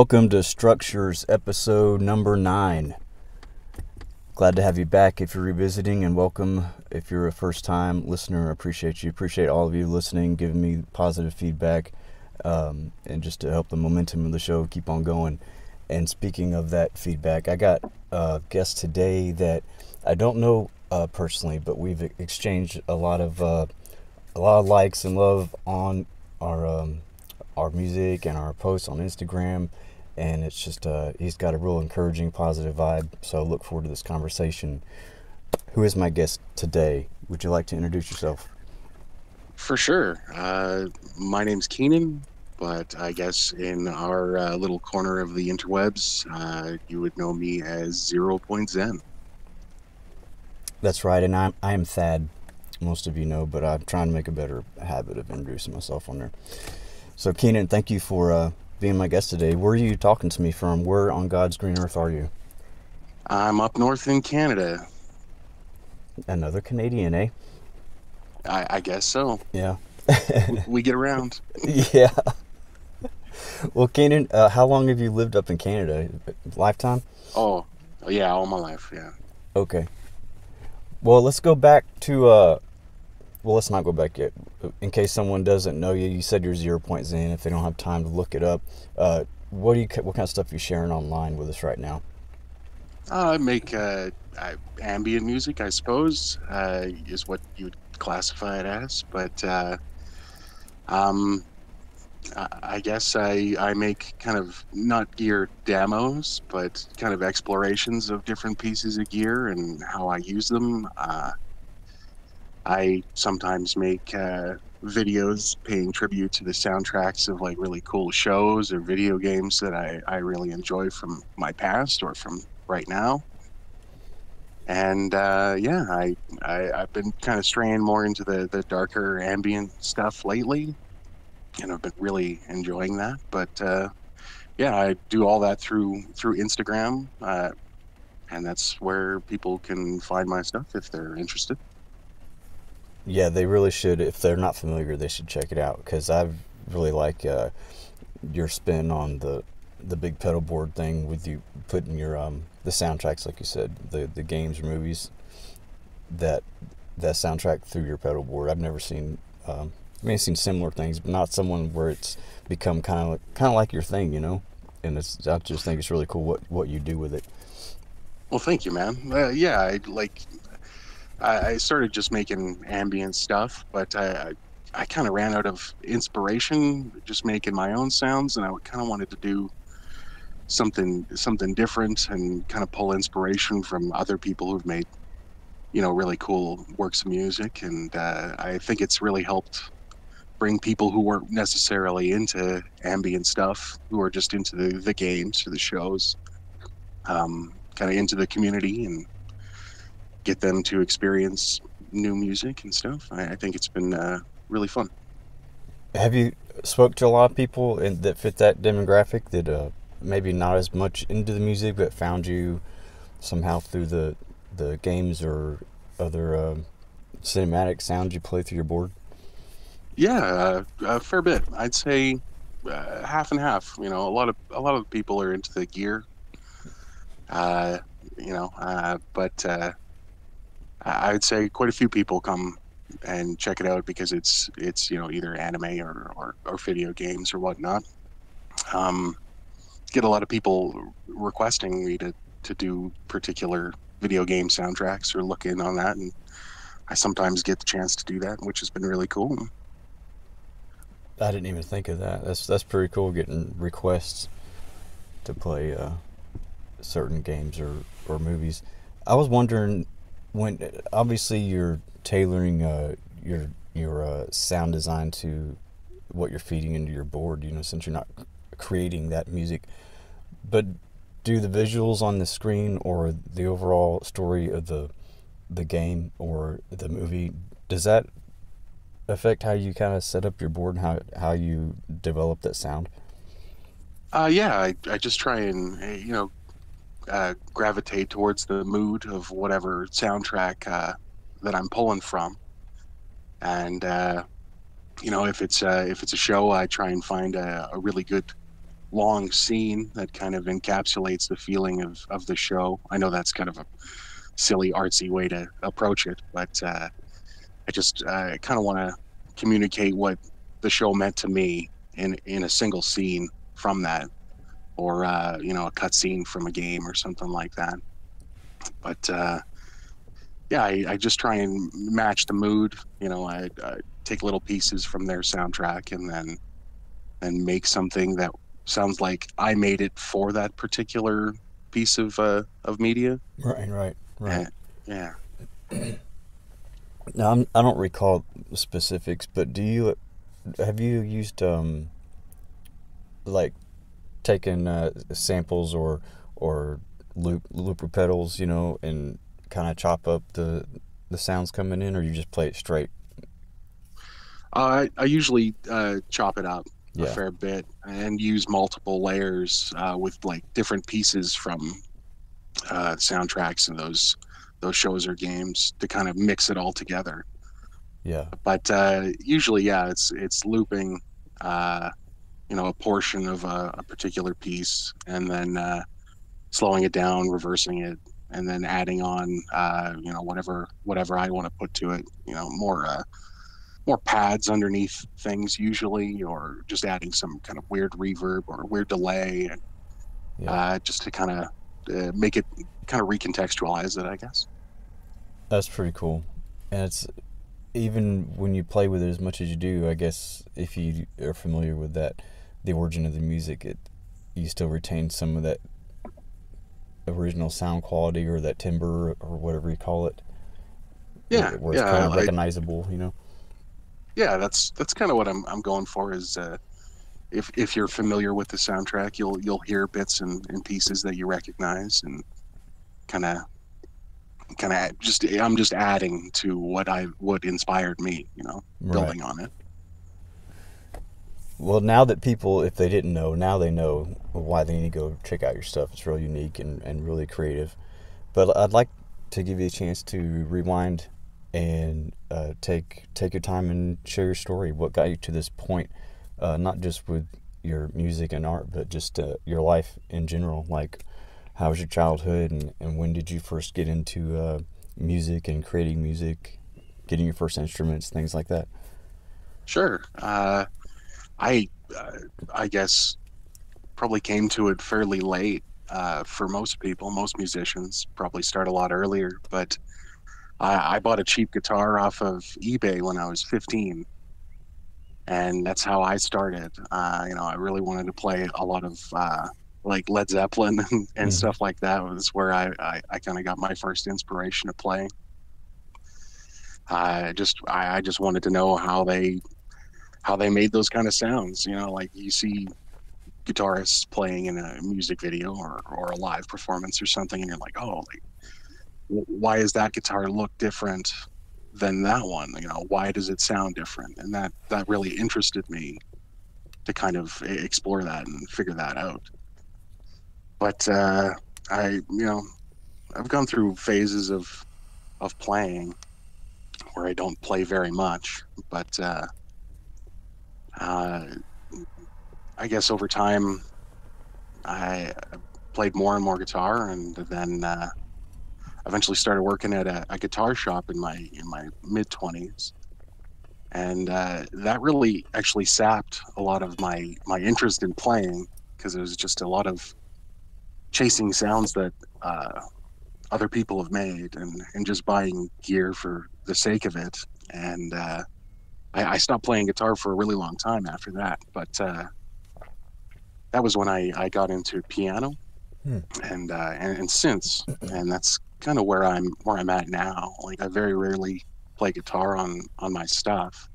Welcome to Structures, episode number 9. Glad to have you back if you're revisiting, and welcome if you're a first-time listener. I appreciate you. Appreciate all of you listening, giving me positive feedback, and just to help the momentum of the show keep on going. And speaking of that feedback, I got a guest today that I don't know personally, but we've exchanged a lot of likes and love on our music and our posts on Instagram, and it's just he's got a real encouraging, positive vibe. So I look forward to this conversation. Who is my guest today? Would you like to introduce yourself? For sure. My name's Keenan, but I guess in our little corner of the interwebs, you would know me as zeropointzen. That's right, and I am Thad. Most of you know, but I'm trying to make a better habit of introducing myself on there. So Keenan, thank you for being my guest today. Where are you talking to me from? Where on God's green earth are you? I'm up north in Canada. Another Canadian, eh? I guess so. Yeah. We get around. Yeah. Well, Keenan, how long have you lived up in Canada? Lifetime? Oh, yeah, all my life, yeah. Okay. Well, let's go back to, well, let's not go back yet. In case someone doesn't know you, you said you're zeropointzen. If they don't have time to look it up, what kind of stuff are you sharing online with us right now? I make ambient music, I suppose, is what you would classify it as. But um, I guess I make kind of not gear demos, but kind of explorations of different pieces of gear and how I use them. I sometimes make videos paying tribute to the soundtracks of like really cool shows or video games that I really enjoy from my past or from right now. And yeah, I've been kind of straying more into the darker ambient stuff lately, and I've been really enjoying that. But yeah, I do all that through Instagram, and that's where people can find my stuff if they're interested. Yeah, they really should. If they're not familiar, they should check it out, because I really like your spin on the big pedal board thing with you putting your the soundtracks, like you said, the games or movies, that soundtrack through your pedal board. I've never seen I mean, I've seen similar things, but not someone where it's become kind of like your thing, you know. And I just think it's really cool what you do with it. Well, thank you, man. Yeah, I started just making ambient stuff, but I kind of ran out of inspiration just making my own sounds, and I kind of wanted to do something different and kind of pull inspiration from other people who've made really cool works of music. And I think it's really helped bring people who weren't necessarily into ambient stuff, who are just into the games or the shows, kind of into the community, and get them to experience new music and stuff. I think it's been really fun. Have you spoke to a lot of people that fit that demographic, that maybe not as much into the music, but found you somehow through the games or other cinematic sounds you play through your board? Yeah, a fair bit. I'd say half and half. A lot of people are into the gear, uh, but I'd say quite a few people come and check it out because it's either anime or video games or whatnot. Um, get a lot of people requesting me to do particular video game soundtracks or look in on that, and I sometimes get the chance to do that, which has been really cool. I didn't even think of that. That's pretty cool, getting requests to play certain games or movies. I was wondering, when obviously you're tailoring your sound design to what you're feeding into your board, since you're not creating that music, but do the visuals on the screen or the overall story of the game or the movie, does that affect how you kind of set up your board and how you develop that sound? Yeah, I just try and gravitate towards the mood of whatever soundtrack that I'm pulling from. And if it's a show, I try and find a really good long scene that kind of encapsulates the feeling of the show. I know that's kind of a silly artsy way to approach it, but I just kind of want to communicate what the show meant to me in a single scene from that, or a cut scene from a game or something like that. But yeah, I just try and match the mood. I take little pieces from their soundtrack and then make something that sounds like I made it for that particular piece of media. Right, right, right. And yeah. Now, I don't recall the specifics, but have you used like taken samples or looper pedals, and kind of chop up the sounds coming in, or you just play it straight? I usually chop it up a Yeah, fair bit and use multiple layers with like different pieces from soundtracks and those shows or games to kind of mix it all together. yeah, But usually, yeah, it's looping, uh, a portion of a particular piece, and then slowing it down, reversing it, and then adding on, whatever I want to put to it. More pads underneath things usually, or just adding some kind of weird reverb or weird delay, yeah. just to kind of make it kind of recontextualize it, I guess. That's pretty cool. And it's even when you play with it as much as you do, I guess if you are familiar with that, the origin of the music, you still retain some of that original sound quality or that timbre or whatever you call it, Yeah, where it's kind yeah, of recognizable. yeah. That's kind of what I'm going for. Is if you're familiar with the soundtrack, you'll hear bits and pieces that you recognize, and kind of just I'm just adding to what inspired me, Right. building on it. Well, now that people, if they didn't know, now they know why they need to go check out your stuff. It's real unique and really creative. But I'd like to give you a chance to rewind and take your time and share your story. What got you to this point, not just with your music and art, but just your life in general. Like, how was your childhood, and when did you first get into music and creating music, getting your first instruments, things like that? Sure. I I guess probably came to it fairly late. For most people, most musicians probably start a lot earlier. But I bought a cheap guitar off of eBay when I was 15, and that's how I started. I really wanted to play a lot of like Led Zeppelin and Mm-hmm. stuff like that. Was where I kind of got my first inspiration to play. I just wanted to know how they made those kind of sounds. Like you see guitarists playing in a music video or a live performance or something, and you're like, oh, like, why does that guitar look different than that one? Why does it sound different? And that really interested me to kind of explore that and figure that out. But I, I've gone through phases of playing where I don't play very much, but uh, I guess over time I played more and more guitar, and then eventually started working at a guitar shop in my mid 20s, and that really actually sapped a lot of my interest in playing, because it was just a lot of chasing sounds that other people have made, and just buying gear for the sake of it. And I stopped playing guitar for a really long time after that, but that was when I got into piano Hmm. and synths, and that's kind of where I'm at now. Like, I very rarely play guitar on my stuff,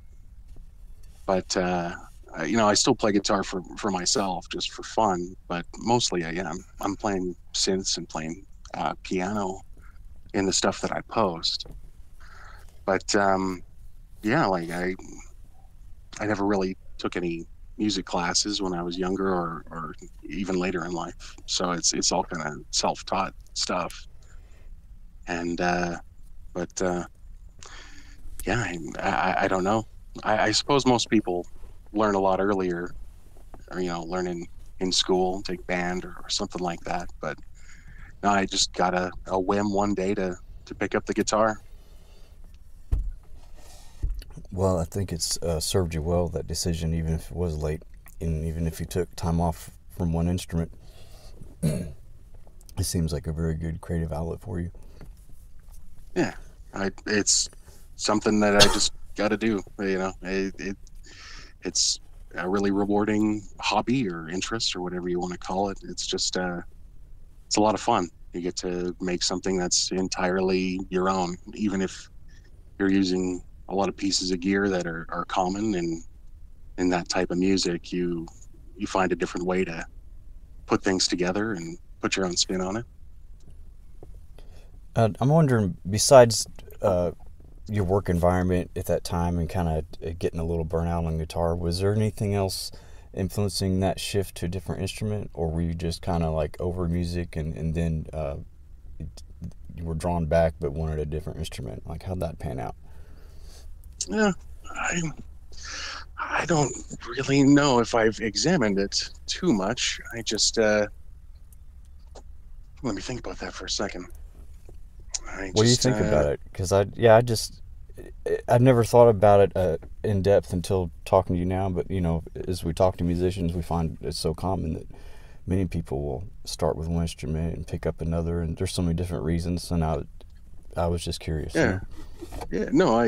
but I still play guitar for myself, just for fun. But mostly, yeah, I'm playing synths and playing piano in the stuff that I post. But yeah, like I never really took any music classes when I was younger, or even later in life. So it's all kind of self-taught stuff. And but yeah, I don't know. I suppose most people learn a lot earlier, or learning in school, take band or something like that. But no, I just got a whim one day to pick up the guitar. Well, I think it's served you well, that decision, even if it was late, and even if you took time off from one instrument. It seems like a very good creative outlet for you. Yeah, it's something that I just got to do. It's a really rewarding hobby or interest or whatever you want to call it. It's just it's a lot of fun. You get to make something that's entirely your own, even if you're using a lot of pieces of gear that are common in that type of music. You find a different way to put things together and put your own spin on it. I'm wondering, besides your work environment at that time and kind of getting a little burnout on guitar, was there anything else influencing that shift to a different instrument, or were you just kind of like over music and then you were drawn back but wanted a different instrument? Like, how'd that pan out? Yeah, I I don't really know if I've examined it too much. I just let me think about that for a second. I What do you just think about it? Because I've never thought about it in depth until talking to you now. But as we talk to musicians, we find it's so common that many people will start with one instrument and pick up another, and there's so many different reasons. And I was just curious. yeah, yeah, no,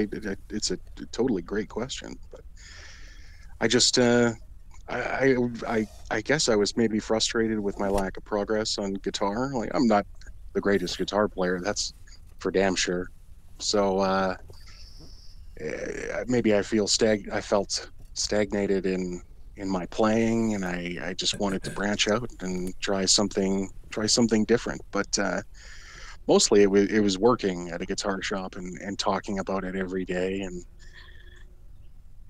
it's a totally great question, but I just I guess I was maybe frustrated with my lack of progress on guitar. Like, I'm not the greatest guitar player, that's for damn sure. So maybe I felt stagnated in my playing, and I just wanted to branch out and try something different. But mostly it was working at a guitar shop and talking about it every day,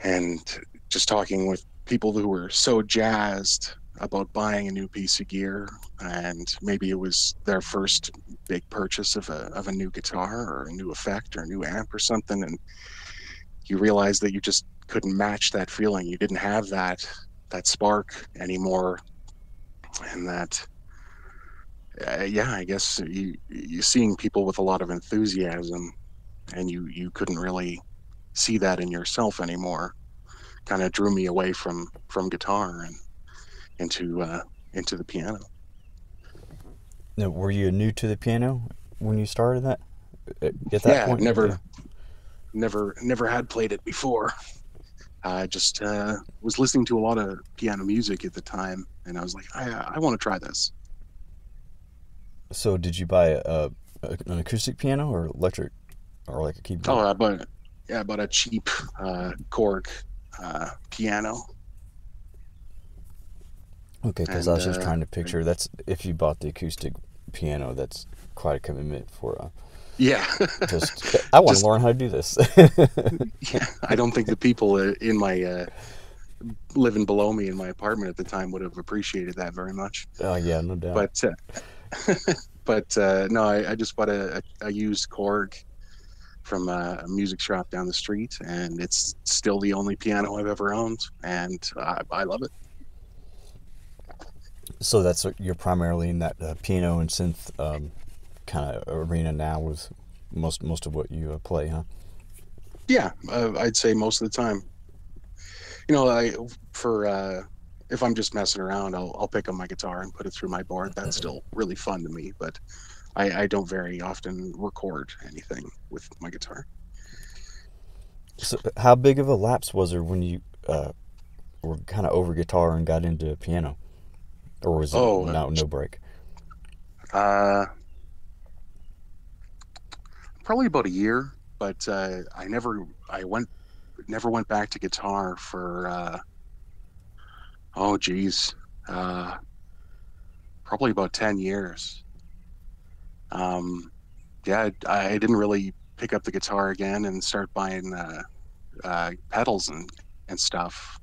and just talking with people who were so jazzed about buying a new piece of gear, and maybe it was their first big purchase of a new guitar or a new effect or a new amp or something, and you realize that you just couldn't match that feeling. You didn't have that spark anymore, and that yeah, I guess you seeing people with a lot of enthusiasm, and you couldn't really see that in yourself anymore, kind of drew me away from guitar and into into the piano. Now, were you new to the piano when you started that? At that Yeah, point, yeah. never had played it before. I just was listening to a lot of piano music at the time, and I was like, I want to try this. So, did you buy an acoustic piano or electric, or like a Oh, keyboard? I bought a cheap Korg piano, Okay, because I and was just trying to picture, that's if you bought the acoustic piano, that's quite a commitment for yeah, just I want to just learn how to do this. yeah. I don't think the people in my living below me in my apartment at the time would have appreciated that very much. Oh yeah, no doubt. But but no, I just bought a used Korg from a music shop down the street, and it's still the only piano I've ever owned, and I love it. So that's you're primarily in that piano and synth kind of arena now with most of what you play, huh? Yeah, I'd say most of the time. You know, I for if I'm just messing around, I'll pick up my guitar and put it through my board. That's still really fun to me, but I don't very often record anything with my guitar. So how big of a lapse was there when you were kind of over guitar and got into piano, or was it Oh, no break? uh, probably about a year, but I never went back to guitar for oh geez, uh, probably about 10 years. Um, yeah, I didn't really pick up the guitar again and start buying pedals and stuff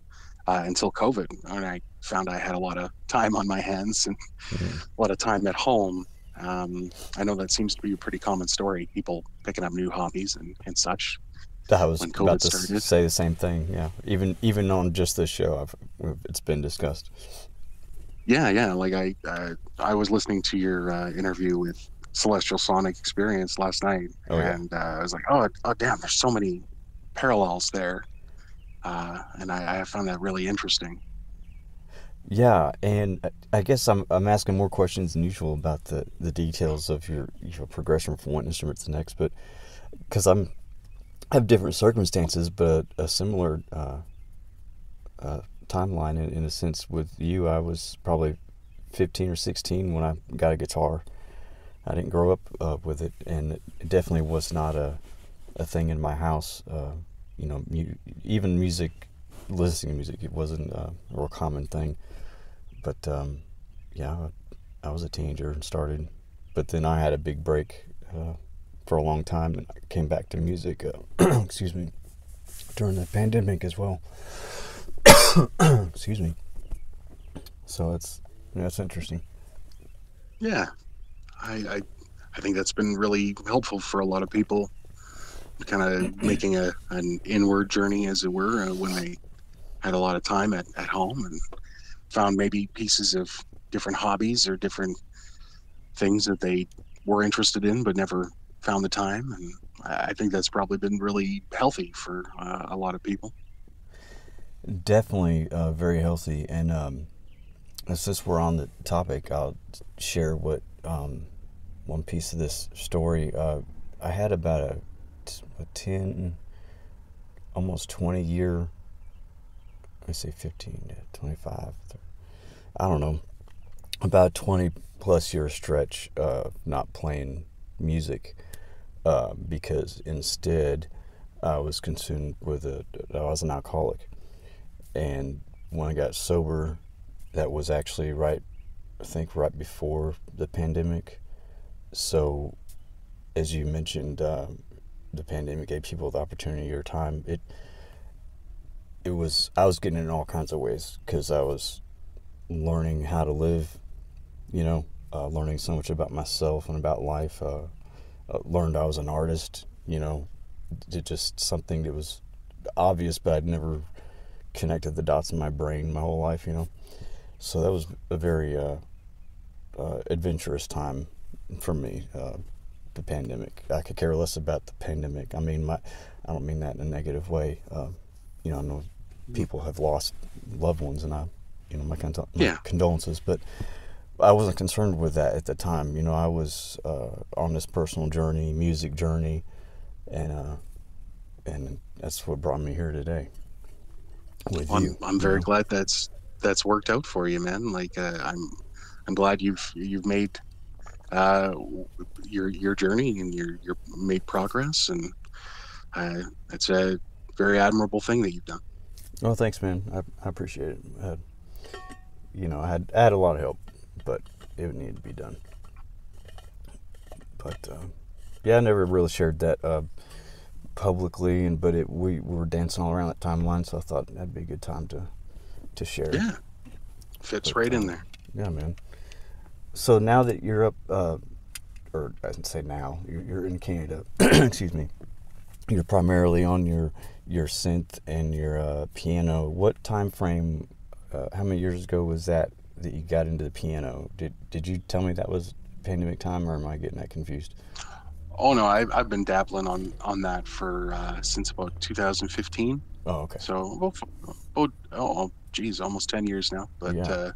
until COVID, and I found I had a lot of time on my hands and Mm. a lot of time at home. I know that seems to be a pretty common story, people picking up new hobbies and such I was when about COVID to started. say the same thing. Yeah, even on just this show, it's been discussed. Yeah. Like I was listening to your interview with Celestial Sonic Experience last night, Oh yeah. and I was like, oh, damn, there's so many parallels there, and I found that really interesting. Yeah, and I guess I'm asking more questions than usual about the details of your progression from one instrument to the next, but because I have different circumstances, but a similar uh, timeline in a sense with you. I was probably 15 or 16 when I got a guitar. I didn't grow up with it, and it definitely was not a thing in my house. Even music, listening to music, it wasn't a real common thing. But yeah, I was a teenager and started, but then I had a big break for a long time, and I came back to music. Excuse me, during the pandemic as well. Excuse me. So it's interesting. Yeah, I, I I think that's been really helpful for a lot of people, kind of making an inward journey, as it were, when they had a lot of time at home and found maybe pieces of different hobbies or different things that they were interested in but never found the time. And I think that's probably been really healthy for a lot of people. Definitely very healthy. And since we're on the topic, I'll share what one piece of this story. I had about a 10, almost 20 year, I say 15 to 25, I don't know, about 20 plus year stretch not playing music because instead I was consumed with I was an alcoholic. And when I got sober, that was actually I think right before the pandemic. So, as you mentioned, the pandemic gave people the opportunity or time. I was getting in all kinds of ways because I was learning how to live, learning so much about myself and about life. Learned I was an artist, just something that was obvious, but I'd never connected the dots in my brain my whole life, So that was a very adventurous time for me. The pandemic. I could care less about the pandemic. I mean, I don't mean that in a negative way. I know people have lost loved ones, and my Yeah. condolences. But I wasn't concerned with that at the time. I was on this personal journey, music journey, and that's what brought me here today with Well, you. I'm very glad that's worked out for you, man. Like I'm glad you've made uh, your journey and your made progress, and it's a very admirable thing that you've done. Oh, thanks, man. I appreciate it. I had a lot of help, but it needed to be done. But yeah, I never really shared that publicly, but we were dancing all around that timeline, so I thought that'd be a good time to share. Yeah, fits But right in there. yeah, man. So now that you're up, or I should say now, you're in Canada. Excuse me. You're primarily on your synth and your piano. What time frame? How many years ago was that you got into the piano? Did you tell me that was pandemic time, or am I getting that confused? Oh no, I've been dabbling on that for since about 2015. Oh, okay. So geez, almost 10 years now. But Yeah.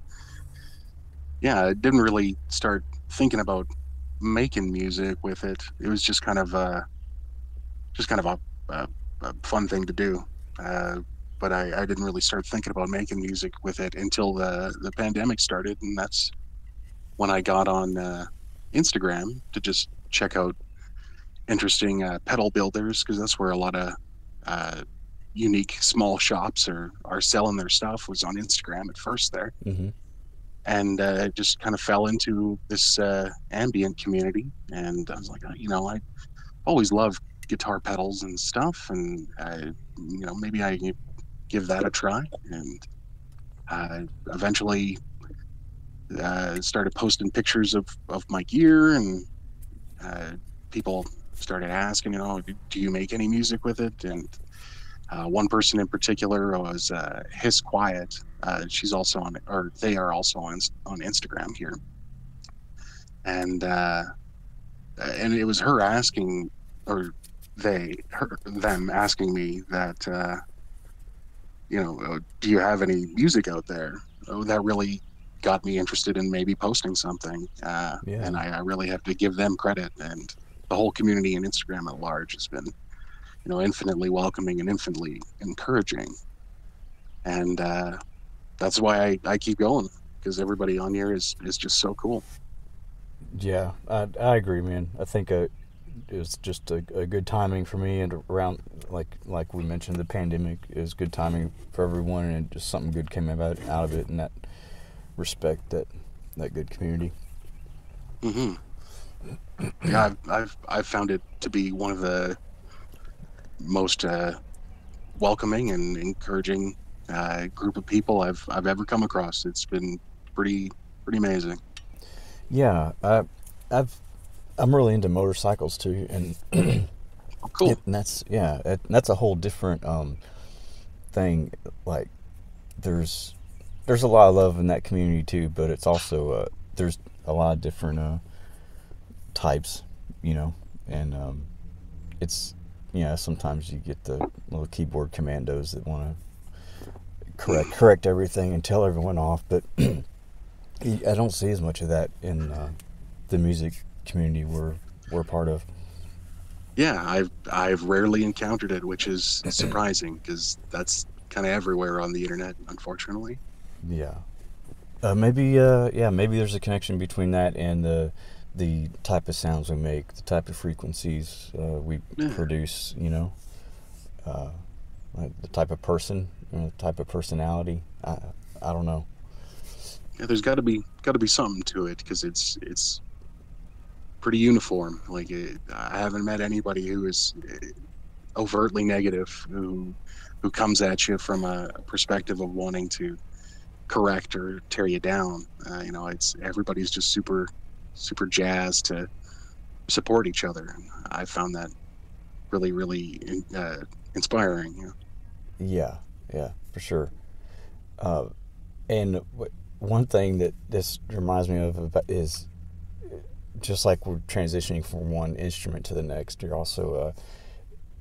yeah, I didn't really start thinking about making music with it. It was just kind of a fun thing to do. Uh, but I didn't really start thinking about making music with it until the pandemic started, and that's when I got on Instagram to just check out interesting pedal builders, because that's where a lot of uh, unique small shops are selling their stuff. Was on Instagram at first there, Mm-hmm. and just kind of fell into this ambient community. And I was like, I always loved guitar pedals and stuff, and maybe I can give that a try. And eventually started posting pictures of my gear, and uh, people started asking, do you make any music with it? And One person in particular was His Quiet. She's also on, or they are also on Instagram here, and it was her asking, or them asking me that, do you have any music out there? Oh, that really got me interested in maybe posting something. Yeah. And I really have to give them credit, and the whole community and Instagram at large has been, infinitely welcoming and infinitely encouraging. And that's why I keep going, because everybody on here is just so cool. Yeah, I agree, man. I think it was just a good timing for me, and around like we mentioned, the pandemic is good timing for everyone, and just something good came out of it in that respect, that good community. Hmm. Yeah, I've found it to be one of the most welcoming and encouraging group of people I've ever come across. It's been pretty pretty amazing. Yeah, I've I'm really into motorcycles too, and Oh, cool. that's yeah, that's a whole different thing. Like there's there's a lot of love in that community too, but it's also there's a lot of different types, you know, and it's sometimes you get the little keyboard commandos that want to correct everything and tell everyone off, but I don't see as much of that in the music community we're part of. Yeah, I've rarely encountered it, which is surprising because that's kind of everywhere on the internet, unfortunately. Yeah. Maybe there's a connection between that and the type of sounds we make, the type of frequencies we Yeah, produce. Uh, like the type of person, the type of personality. I don't know. yeah. There's got to be something to it because it's pretty uniform. Like I haven't met anybody who is overtly negative who comes at you from a perspective of wanting to correct or tear you down. It's everybody's just super jazzed to support each other. And I found that really really inspiring. Yeah, yeah, for sure. Uh, and one thing that this reminds me of is just like we're transitioning from one instrument to the next. You're also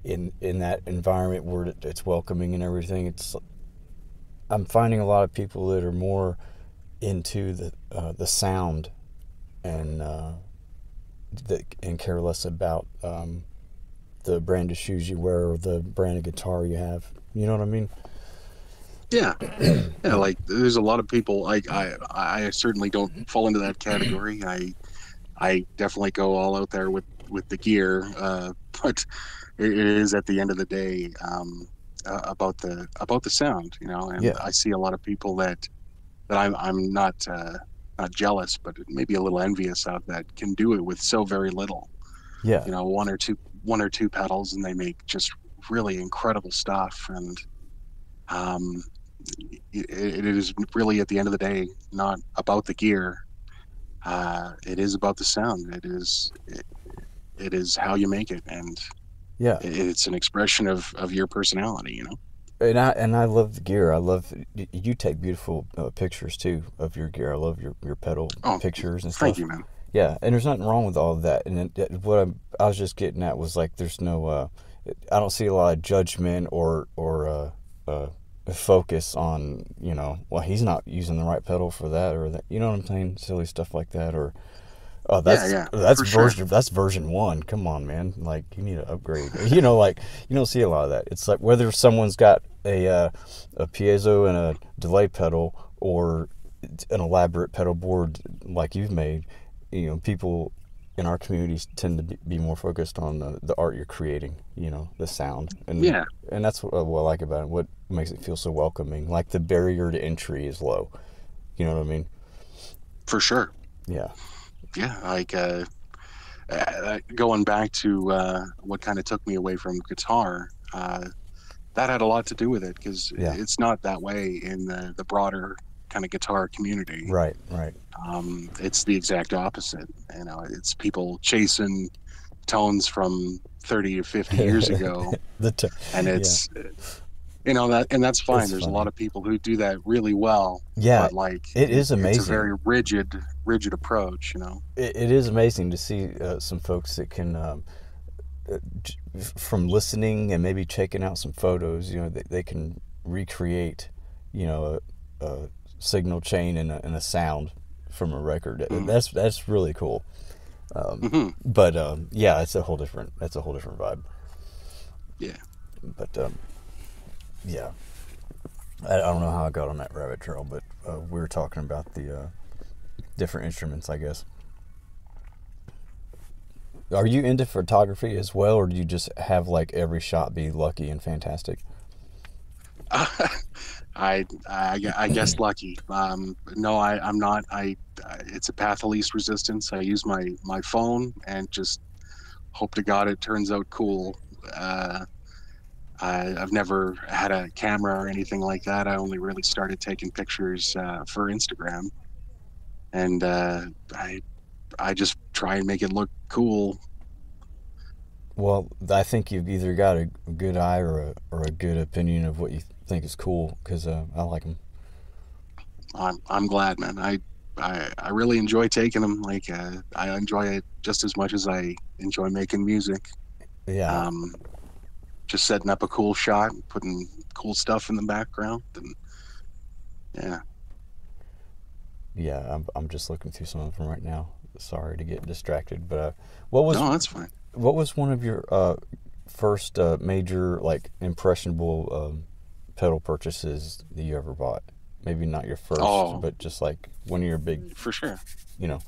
in that environment where it's welcoming and everything. I'm finding a lot of people that are more into the sound and and care less about the brand of shoes you wear or the brand of guitar you have. You know what I mean? Yeah, yeah. Like there's a lot of people. Like I certainly don't fall into that category. I definitely go all out there with the gear, but it is at the end of the day about the sound, and Yeah, I see a lot of people that I'm not jealous, but maybe a little envious of, that can do it with so very little. yeah, One or two pedals, and they make just really incredible stuff. And um, it is really, at the end of the day, not about the gear. It is about the sound. It is how you make it, and yeah. it's an expression of your personality. And I love the gear. I love you take beautiful pictures too of your gear. I love your pedal Oh, pictures and thank stuff. you, man. Yeah, and there's nothing wrong with all of that. And I was just getting at was like there's no I don't see a lot of judgment or focus on well he's not using the right pedal for that or that, you know what I'm saying, silly stuff like that, or oh Yeah, yeah, that's for sure. version one, come on man, like you need to upgrade. Like you don't see a lot of that. It's like whether someone's got a piezo and a delay pedal or an elaborate pedal board like you've made, people in our communities tend to be more focused on the art you're creating, the sound, Yeah, and that's what I like about it. What makes it feel so welcoming, like the barrier to entry is low. You know what I mean? for sure. Yeah, Yeah, like going back to what kind of took me away from guitar. That had a lot to do with it because yeah, it's not that way in the broader kind of guitar community. right. It's the exact opposite. It's people chasing tones from 30 to 50 years ago. the t- And yeah, it's, that, and that's fine. it's There's a lot funny. of people who do that really well, Yeah, but like it is it's a amazing. very rigid approach. It is amazing to see some folks that can, from listening and maybe checking out some photos, they can recreate, a signal chain and a sound from a record. Mm-hmm. That's really cool. Mm-hmm. But yeah, that's a whole different vibe. Yeah. But yeah, I don't know how I got on that rabbit trail, but we were talking about the different instruments, I guess. Are you into photography as well, or do you just have like every shot be lucky and fantastic? I guess lucky. No, I'm not. It's a path of least resistance. I use my phone and just hope to God it turns out cool. Uh, I've never had a camera or anything like that. I only really started taking pictures for Instagram, and I just try and make it look cool. Well, I think you've either got a good eye or a good opinion of what you think is cool, because I like them. I'm glad, man. I really enjoy taking them. Like I enjoy it just as much as I enjoy making music. Yeah, Um, just setting up a cool shot, putting cool stuff in the background, and yeah. yeah. I'm just looking through some of them right now. Sorry to get distracted, but what was No, that's fine. what was one of your first major like impressionable pedal purchases that you ever bought? Maybe not your first, Oh, but just like one of your big, for sure. you know.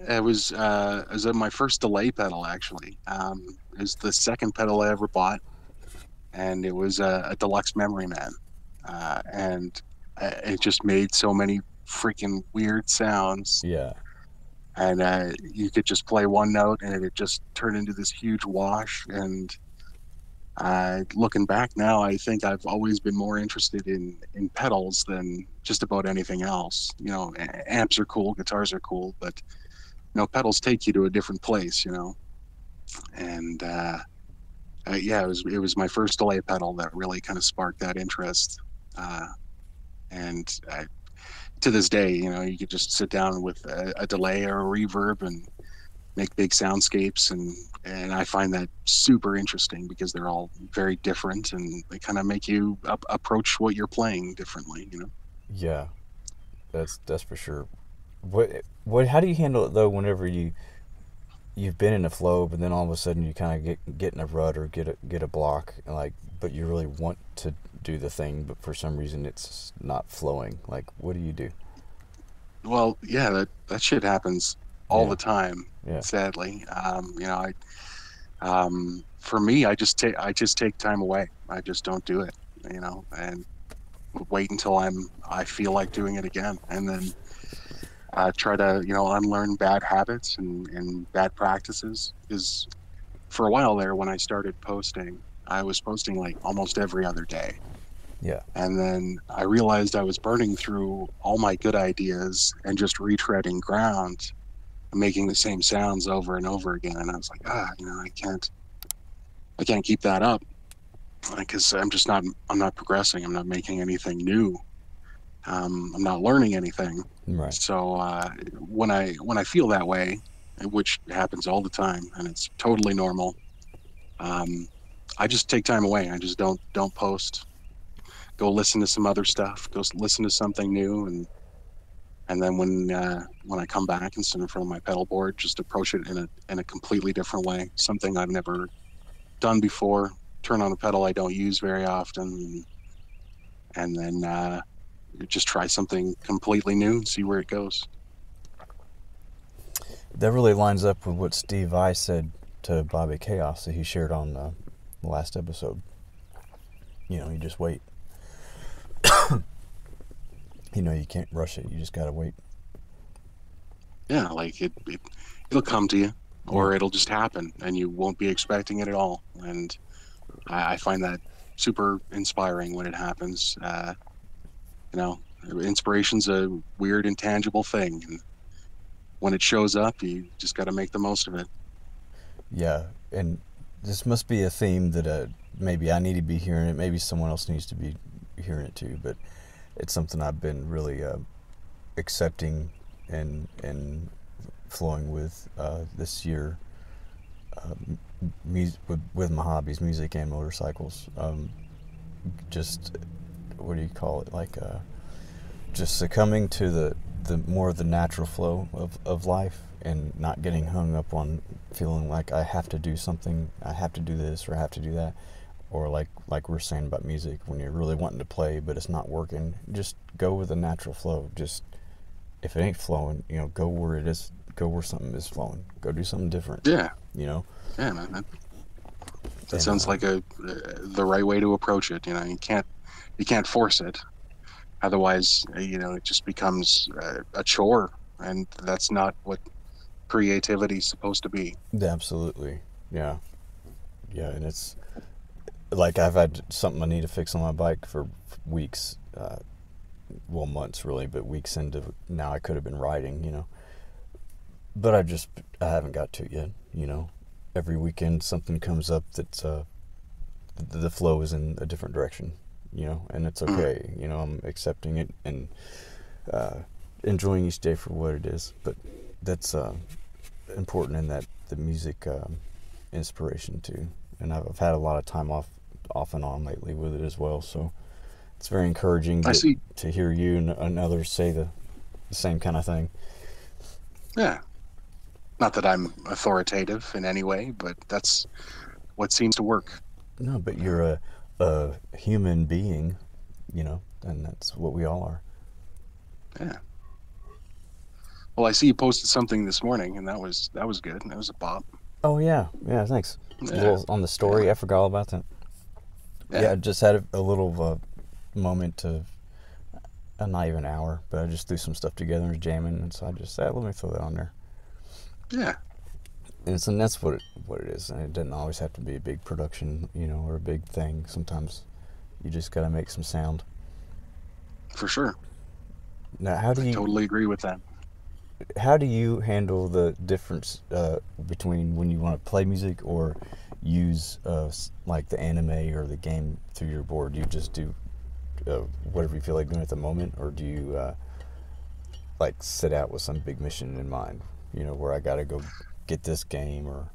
It was my first delay pedal actually. It was the second pedal I ever bought, and it was a deluxe Memory Man, and it just made so many freaking weird sounds. Yeah, And you could just play one note, and it just turned into this huge wash. And looking back now, I think I've always been more interested in pedals than just about anything else. Amps are cool, guitars are cool, but pedals take you to a different place. And yeah, it was my first delay pedal that really kind of sparked that interest. Uh, and to this day, you could just sit down with a delay or a reverb and make big soundscapes, and I find that super interesting because they're all very different and they kind of make you approach what you're playing differently. yeah. That's for sure. What? How do you handle it though? Whenever you've been in a flow, but then all of a sudden you kind of get in a rut or get a block, like, but you really want to do the thing, but for some reason it's not flowing. Like, what do you do? Well, yeah, that shit happens all Yeah, the time, yeah, sadly. For me, I just take time away. I just don't do it, and wait until I feel like doing it again, and then try to unlearn bad habits and bad practices. Because for a while there, when I started posting, I was posting like almost every other day, yeah, and then I realized I was burning through all my good ideas and just retreading ground, making the same sounds over and over again. And I was like, I can't keep that up because I'm not progressing. I'm not making anything new. I'm not learning anything. right. So when I feel that way, which happens all the time, and it's totally normal, um, I just take time away. I just don't post. Go listen to some other stuff. Go listen to something new, and then when I come back and sit in front of my pedal board, just approach it in a completely different way. Something I've never done before. Turn on a pedal I don't use very often, and then just try something completely new and see where it goes. That really lines up with what Steve Vai said to Bobby Chaos that he shared on the last episode. You just wait. You can't rush it. You just gotta wait. Yeah, like it'll come to you, Yeah, or it'll just happen, and you won't be expecting it at all. And I find that super inspiring when it happens. You know, Inspiration's a weird, intangible thing, and when it shows up, you just got to make the most of it. Yeah, and this must be a theme that maybe I need to be hearing it. Maybe someone else needs to be hearing it too. But it's something I've been really accepting and flowing with this year. With my hobbies, music and motorcycles. Just what do you call it? Like just succumbing to the more of the natural flow of life and not getting hung up on feeling like I have to do something, I have to do this or I have to do that, or like we're saying about music, when you're really wanting to play but it's not working, just go with the natural flow. Just if it ain't flowing, go where it is, go where something is flowing, go do something different. Yeah, You know, yeah, man. That and sounds like the right way to approach it. You can't force it. Otherwise, it just becomes a chore, and that's not what creativity is supposed to be. absolutely, yeah, yeah, and it's like I've had something I need to fix on my bike for weeks, well, months really, but weeks into now I could have been riding, but I haven't got to it yet. Every weekend something comes up that's the flow is in a different direction, and it's Mm. okay. I'm accepting it and uh, enjoying each day for what it is. But that's important in that the music inspiration too. And I've had a lot of time off and on lately with it as well. So it's very encouraging I see. to hear you and others say the same kind of thing. Yeah. Not that I'm authoritative in any way, but that's what seems to work. No, but you're a human being, and that's what we all are. Yeah. Well, I see you posted something this morning, and that was good. That was a bop. Oh yeah, yeah. Thanks. A Yeah. little on the Yeah. story. I forgot all about that. Yeah, Yeah. I just had a little moment to, not even an hour, but I just threw some stuff together and was jamming, and so I just said, let me throw that on there. Yeah. And that's what it is. And it doesn't always have to be a big production, or a big thing. Sometimes you just got to make some sound. For sure. Now, I totally agree with that. how do you handle the difference between when you want to play music or use like the anime or the game through your board? Do you just do whatever you feel like doing at the moment, or do you like set out with some big mission in mind? Where I gotta go get this game or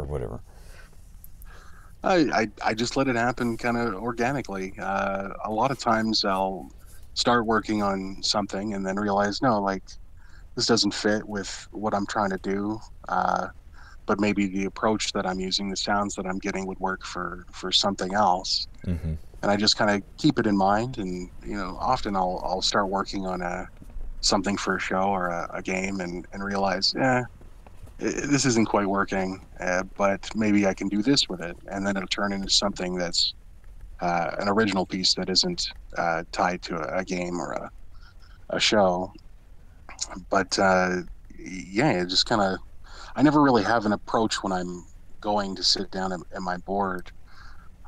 whatever. I just let it happen kind of organically. A lot of times I'll start working on something and then realize, no, like this doesn't fit with what I'm trying to do. But maybe the approach that I'm using, the sounds that I'm getting would work for something else. Mm-hmm. And I just kind of keep it in mind. And often I'll start working on a something for a show or a game and realize, this isn't quite working, but maybe I can do this with it, and then it'll turn into something that's an original piece that isn't tied to a game or a show. But yeah, it just kind of, I never really have an approach when I'm going to sit down at my board.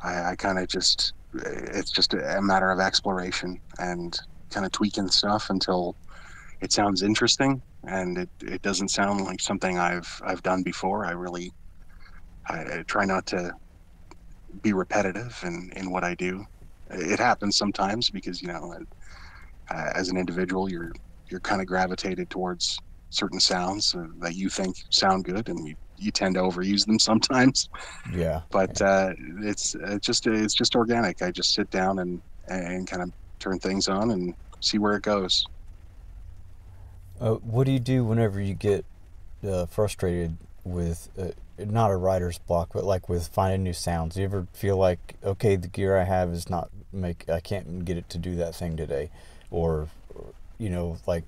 I kind of just, it's just a matter of exploration and kind of tweaking stuff until it sounds interesting, and it doesn't sound like something I've done before. I try not to be repetitive in what I do. It happens sometimes because as an individual, you're kind of gravitated towards certain sounds that you think sound good, and you tend to overuse them sometimes. Yeah. But it's just organic. I just sit down and kind of turn things on and see where it goes. What do you do whenever you get frustrated with not a writer's block, but like with finding new sounds? Do you ever feel like, okay, the gear I have is not I can't get it to do that thing today, or like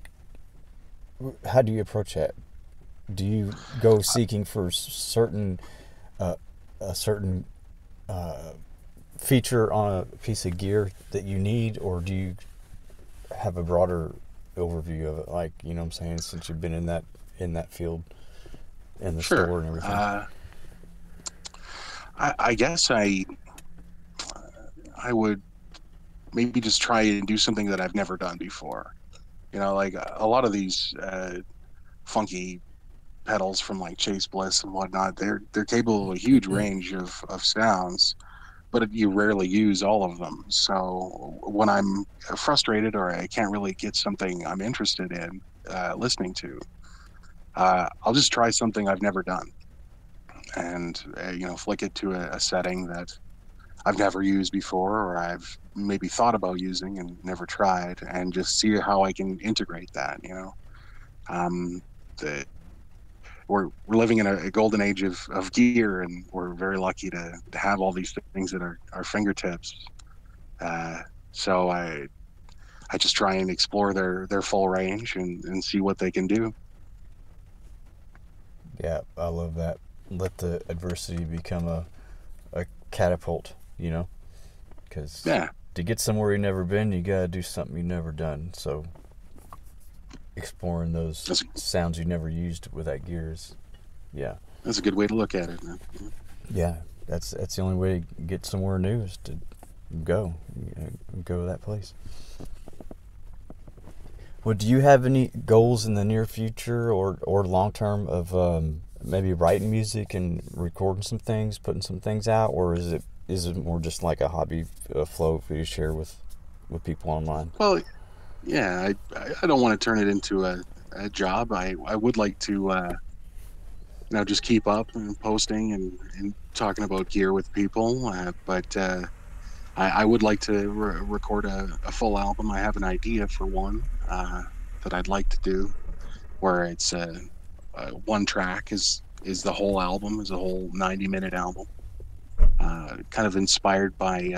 how do you approach that? Do you go seeking for uh, a certain feature on a piece of gear that you need, or do you have a broader overview of it, like, what I'm saying, since you've been in that field, in the Sure. store and everything? I guess I would maybe just try and do something that I've never done before. Like a lot of these funky pedals from like Chase Bliss and whatnot. They're capable of a huge range of sounds, but you rarely use all of them. So when I'm frustrated or I can't really get something I'm interested in listening to, I'll just try something I've never done and flick it to a setting that I've never used before or I've maybe thought about using and never tried, and just see how I can integrate that. Um, the, we're living in a golden age of gear, and we're very lucky to have all these things at our fingertips. Uh, so I just try and explore their full range and see what they can do. Yeah, I love that. Let the adversity become a catapult, you know? Because Yeah, to get somewhere you've never been, you gotta do something you've never done. So exploring those that's sounds you never used with that gear is, yeah. that's a good way to look at it, man. Yeah, that's the only way to get somewhere new is to go. Go to that place. Well, do you have any goals in the near future or long term of maybe writing music and recording some things, putting some things out, or is it more just like a hobby, a flow for you to share with people online? Well, yeah, I don't want to turn it into a job. I would like to just keep up and posting and talking about gear with people, but I would like to record a full album. I have an idea for one that I'd like to do, where it's one track is the whole album, is a whole 90-minute album, kind of inspired by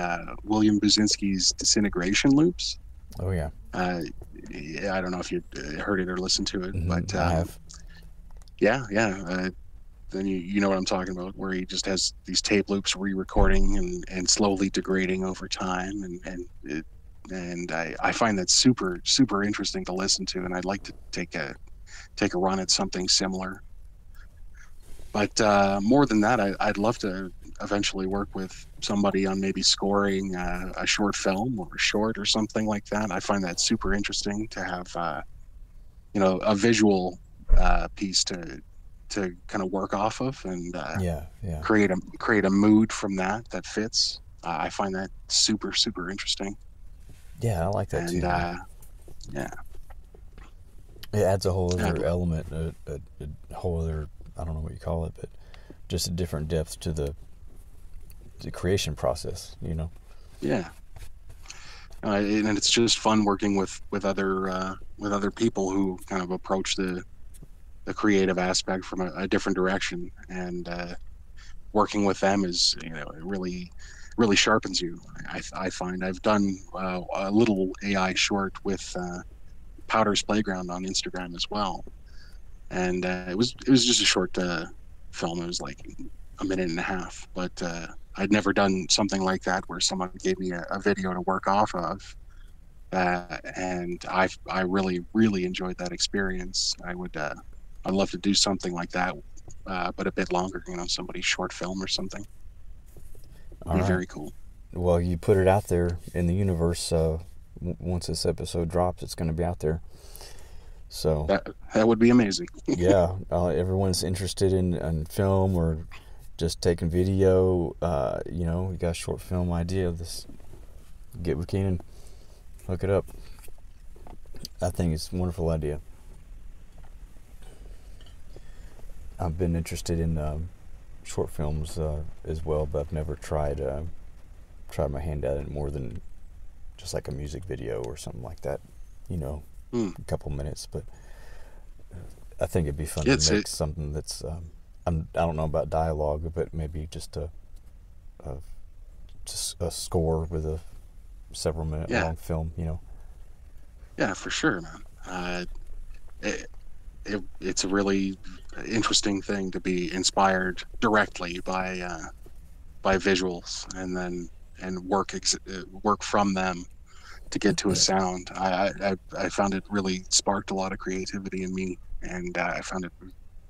William Buzinski's Disintegration Loops. Oh yeah. Uh, yeah, I don't know if you heard it or listened to it, but I have. yeah. Then you know what I'm talking about, where he just has these tape loops re-recording and slowly degrading over time, and I find that super super interesting to listen to, and I'd like to take a run at something similar. But more than that, I'd love to eventually work with somebody on maybe scoring a short film or a short or something like that. I find that super interesting to have a visual piece to kind of work off of, and Yeah, yeah, create a mood from that fits. I find that super super interesting, yeah. I like that and too. yeah, It adds a whole yeah, other element, a whole other, I don't know what you call it, but just a different depth to the creation process. You know. yeah. And it's just fun working with other people who kind of approach the creative aspect from a different direction, and working with them is it really sharpens you. I find I've done a little AI short with Powder's Playground on Instagram as well, and it was just a short film. It was like a minute and a half, but I'd never done something like that where someone gave me a video to work off of, and I really really enjoyed that experience. I'd love to do something like that, but a bit longer. Somebody's short film or something. It'd All be right. very cool. Well, you put it out there in the universe. Once this episode drops, it's going to be out there. So That would be amazing. yeah, everyone's interested in film or just taking video. You got a short film idea. This get with Keenan, hook it up. I think it's a wonderful idea. I've been interested in short films as well, but I've never tried my hand at it more than just like a music video or something like that. Hmm. A couple minutes, but I think it'd be fun Yeah, to make something that's I don't know about dialogue, but maybe a just a score with a several minute yeah, long film. yeah, for sure, man. It, it's a really interesting thing to be inspired directly by visuals, and then work from them to get to a sound. I found it really sparked a lot of creativity in me, and I found it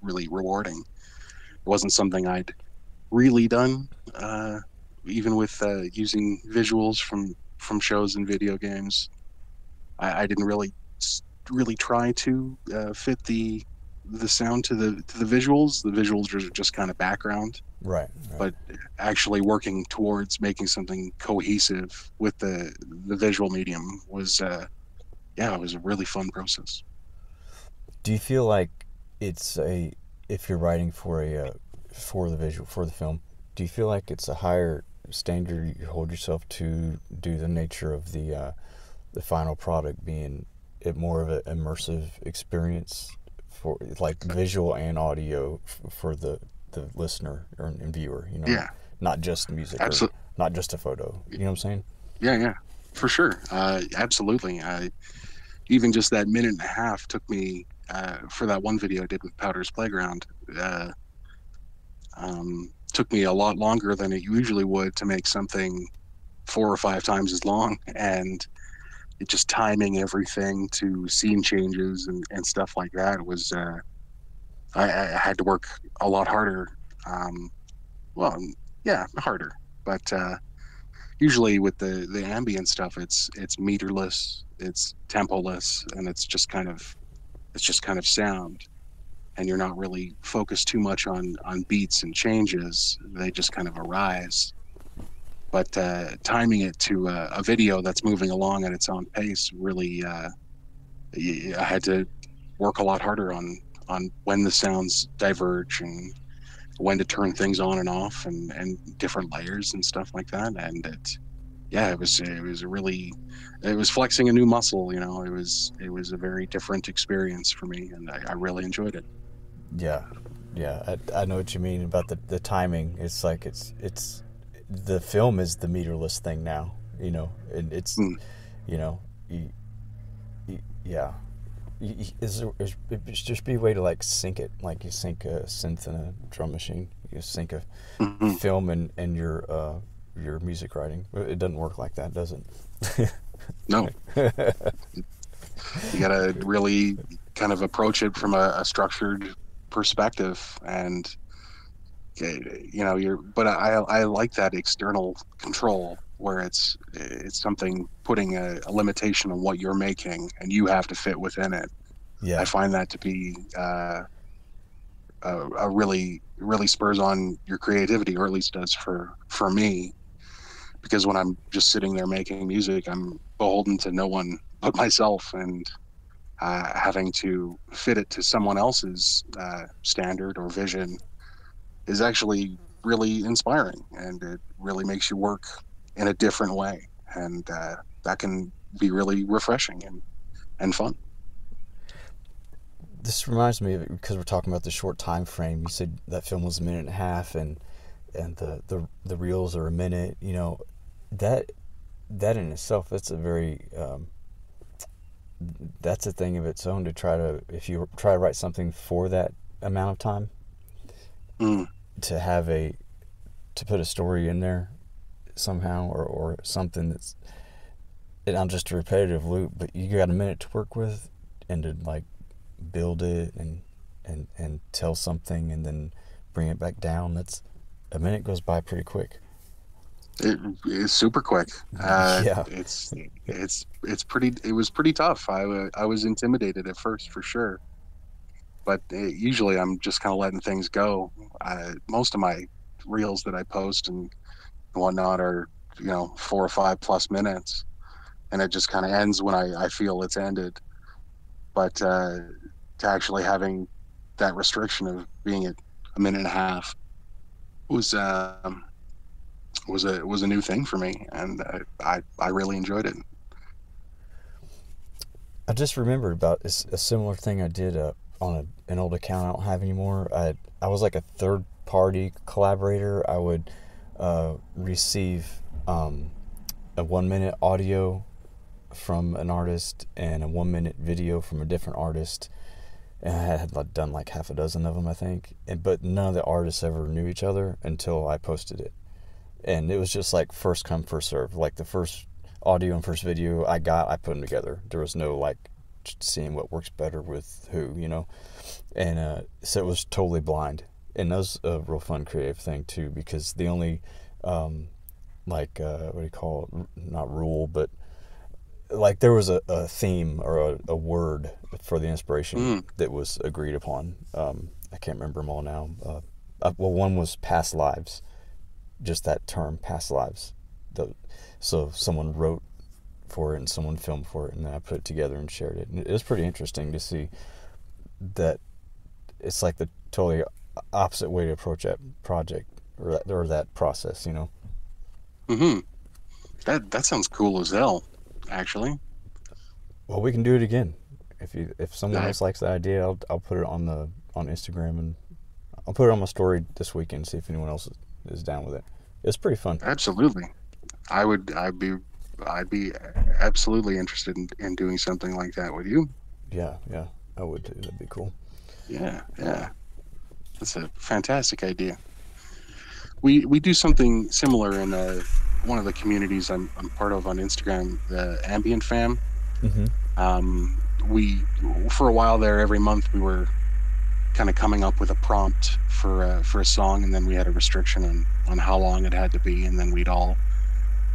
really rewarding. It wasn't something I'd really done, even with using visuals from shows and video games. I didn't really try to fit the sound to the visuals. The visuals are just kind of background, Right. Right. but actually working towards making something cohesive with the visual medium was yeah, it was a really fun process. Do you feel like it's a if you're writing for for the visual for the film, do you feel like it's a higher standard you hold yourself to due to the nature of the final product being it more of an immersive experience for like visual and audio for the listener and viewer, you know, Yeah, not just music or absolutely. not just a photo. You know what I'm saying? Yeah, yeah, for sure. Absolutely. Even just that minute and a half took me for that one video I did with Powder's Playground. Took me a lot longer than it usually would to make something 4 or 5 times as long, and it just timing everything to scene changes and stuff like that was I had to work a lot harder. Um, well, yeah, harder, but usually with the ambient stuff, it's meterless, it's tempoless, and it's just kind of sound, and you're not really focused too much on beats and changes. They just kind of arise. But timing it to a video that's moving along at its own pace really, I had to work a lot harder on when the sounds diverge and when to turn things on and off and different layers and stuff like that. And yeah, it was a really it was flexing a new muscle. You know, it was a very different experience for me, and I really enjoyed it. Yeah, yeah. I know what you mean about the timing. It's like it's the film is the meterless thing now. You know, and it's Mm. you know, yeah. It just be a way to like sync it, like you sync a synth in a drum machine. You sync a Hmm. film and your music writing. It doesn't work like that, does No, it? you got to really kind of approach it from a structured perspective, and you know, but I like that external control where it's something putting a limitation on what you're making, and you have to fit within it. I Yeah, find that to be a really spurs on your creativity, or at least does for me. Because when I'm just sitting there making music, I'm beholden to no one but myself, and having to fit it to someone else's standard or vision is actually really inspiring, and it really makes you work in a different way, and that can be really refreshing and fun. this reminds me of it because we're talking about the short time frame. You said that film was a minute and a half, and the reels are a minute. You know, that that in itself, that's a very that's a thing of its own to try to if you try to write something for that amount of time Mm, to have a to put a story in there somehow or something that's not just a repetitive loop, but you got a minute to work with and to like build it and tell something and then bring it back down. That's a minute goes by pretty quick. it's super quick. Yeah, It's pretty. It was pretty tough. I was intimidated at first for sure, but usually I'm just kind of letting things go. Most of my reels that I post and whatnot are, you know, 4 or 5 plus minutes, and it just kind of ends when I feel it's ended. But to actually having that restriction of being at a minute and a half was was a new thing for me, and I really enjoyed it. I just remembered about a similar thing I did on an old account I don't have anymore. I was like a third party collaborator. I would receive a 1 minute audio from an artist and a 1 minute video from a different artist. And I had like, done like half a dozen of them, I think. But none of the artists ever knew each other until I posted it. And it was just like first come, first serve. Like the first audio and first video I put them together. There was no like seeing what works better with who, you know. And so it was totally blind. And that was a real fun creative thing too, because the only what do you call it? Not rule, but like there was a theme or a word for the inspiration Mm. that was agreed upon. I can't remember them all now. Well, one was past lives, just that term, past lives. So someone wrote for it and someone filmed for it, and then I put it together and shared it. And it was pretty interesting to see that it's like the totally opposite way to approach that project or that process, you know. Hmm. That sounds cool as hell, actually. Well, we can do it again. If someone I, else likes the idea, I'll put it on Instagram, and I'll put it on my story this weekend, see if anyone else is down with it. It's pretty fun. absolutely. I would. I'd be absolutely interested in doing something like that with you. Yeah, yeah, I would too. That'd be cool. Yeah, yeah. That's a fantastic idea. We do something similar in one of the communities I'm part of on Instagram, the Ambient Fam. Mm-hmm. We for a while there, every month we were kind of coming up with a prompt for a song, and then we had a restriction on how long it had to be, and then we'd all